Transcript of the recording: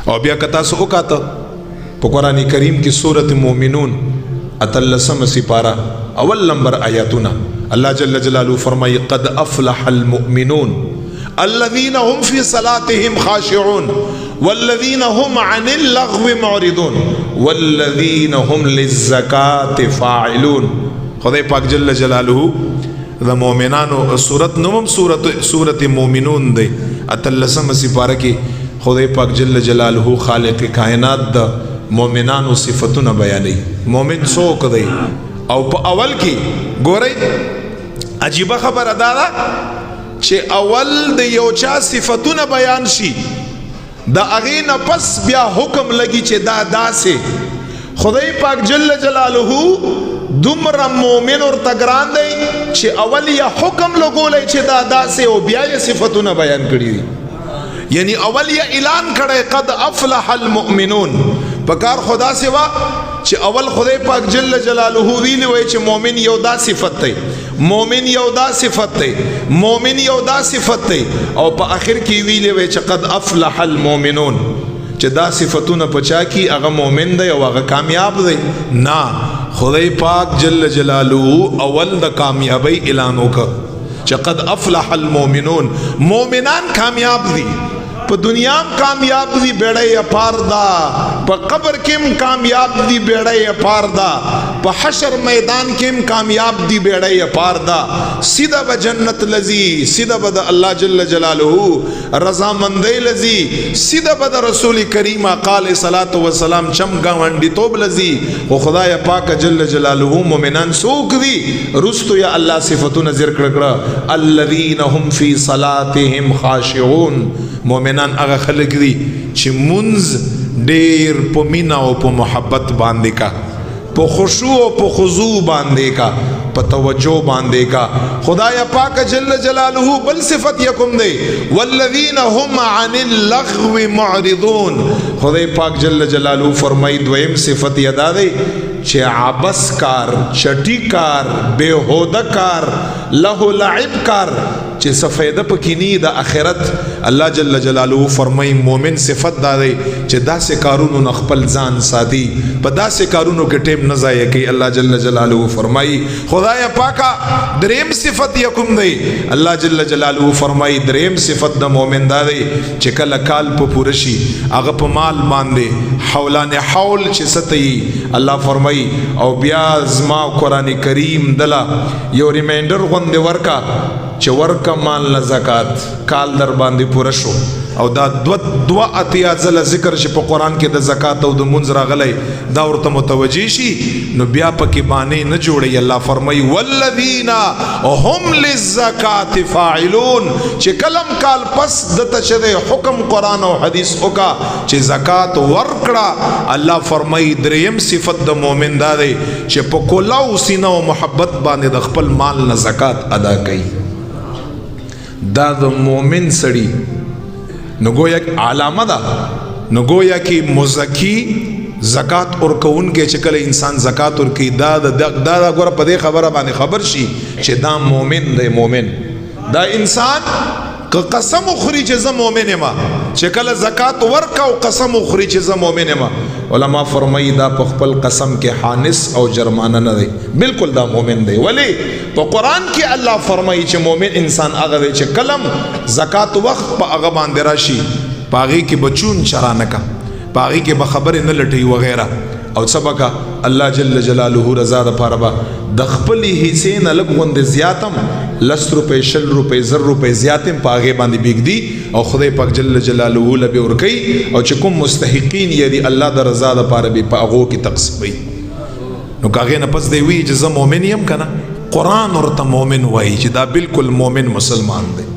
او بیا کتا سو وکاته په قرآن کریم کې سورۃ مومنون اتلسم سپارہ اول نمبر آیاتنا اللہ جل جلالہ فرمائی قد افلح المؤمنون الذین هم فی صلاتهم خاشعون والذین هم عن اللغو معرضون والذین هم للزکاة فاعلون. خدای پاک جل جلالہ دا مومنانو سورت نوم سورت مومنون دے اتلسم سپارہ کی خدای پاک جل جلالہ خالق کائنات دا مومنانو صفتونه بیانی. مومن څوک دی او په اول کې ګورئ عجیبه خبره دا ده چې اول د یو چا صفتونه بیان شي د هغې نه پس بیا حکم لګي چې دا داسې. خدای پاک جل جلاله دومره مومن ورته ګران دی چې اول یې حکم لګولی چې دا داسې او بیا یې صفتونه بیان کړي دي. یعنی اول یې اعلان کړی قد افلح المؤمنون. پکار خدا سوا چې اول خدای پاک جل جلاله ویلی وای چې مومن یو دا صفت دی مومن یو دا صفت دی مومن یو دا صفت دی او په اخر کې ویلی وای چې قد افلح المؤمنون چې دا صفتونه پچا کی هغه مومن دی او هغه کامیاب دی. نه خدای پاک جل جلاله اول د کامیابی اعلان وکړ چې قد افلح المؤمنون. مومنان کامیاب دي په دنیا کامیاب دی بیڑی پار دا په قبر کم کامیاب دی بیڑی پار دا په حشر میدان کم کامیاب دی بیڑی پار دا. سیدھا با جنت لزی سیدھا با دا اللہ جل جلالہ رضا مندی لزی سیدھا با دا رسول کریم قال صلاة و سلام چم گاونڈی توب لزی. و خدا پاک جل جلالہ مومنان سوک دی رستو یا اللہ صفتون ذکر کرا الذین هم فی صلاتهم خاشعون. مومنان هغه خلق دي چې منز ډیر په مینا او په محبت باندې کا په خشوع او په خضوع باندې کا په توجه باندې کا. خدای پاک جل جلاله بل صفت یکم دی والذین هم عن اللغو معرضون. خدای پاک جل جلاله فرمای دویم صفت یدا دی چې عبس کار چټی کار بےهوده کار له لعب کار چې سفیده پکینی د آخرت. الله جل جلاله فرمای مومن صفت دا دی چې داسې کارونو نه خپل ځان ساتي په داسې کارونو کې ټیم نه ضایع کوي. الله جل جلاله فرمای خدای پاکا دریم صفت یکم دی الله جل جلاله فرمای دریم صفت د مومن دا دی چې کله کال په پوره شي هغه په مال باندې حولان حول چې ستي الله فرمای او بیا زما قرآن کریم دلا یو ریمایندر غوندې ورکا چې ورکا مال نه زکات کال در باندې پوره شو او دا دو اتیا ځله ذکر چې په قرآن کې د زکات او د منځ راغلی دا ورته متوجه شي نو بیا پکې باندې نه جوړي. الله فرمایي والذین هم للزکات فاعلون چې کلم کال پس دته چې حکم قرآن او حدیث وکا چې زکات ورکړه. الله فرمایي دریم صفت د مؤمن دا دی چې په کلاو سینه او محبت باندې د خپل مال نه زکات ادا کوي. دا د مومن سړی نو گویا علامه دا نو گویا کی مزکی زکات ورکون کې چې کله انسان زکات ورکي دا ګوره په دې خبره باندې خبر شي چې دا مومن دی. مومن دا انسان که قسم اخری چې زه مومن یم چې کله زکات ورکا او قسم اخری چې زه مومن یم علما فرمایي دا په خپل قسم کې حانس او جرمانه نه دی بالکل دا مومن دی. ولی په قرآن کې الله فرمایي چې مومن انسان هغه دی چې کلم زکات وخت په هغه باندې راشي پاغي کې بچون چرانه کا پاغي کې به خبرې نه لټي وغیرہ او سبقه الله جل جلاله رضا د پاره با د خپل حصے نه لګ غوند زیاتم 10 روپے 20 روپے 10 روپے زیاتم پاغه باندې بیگ دی او خدای پاک جل جلاله لبه ور کوي او چې کوم مستحقین یدي الله د رضا د پاره به پاغو کې تقسیمي. نو کاغه نه پس دی وی چې زه مؤمن یم کنه قرآن ورته مؤمن وایي چې دا بالکل مؤمن مسلمان دی.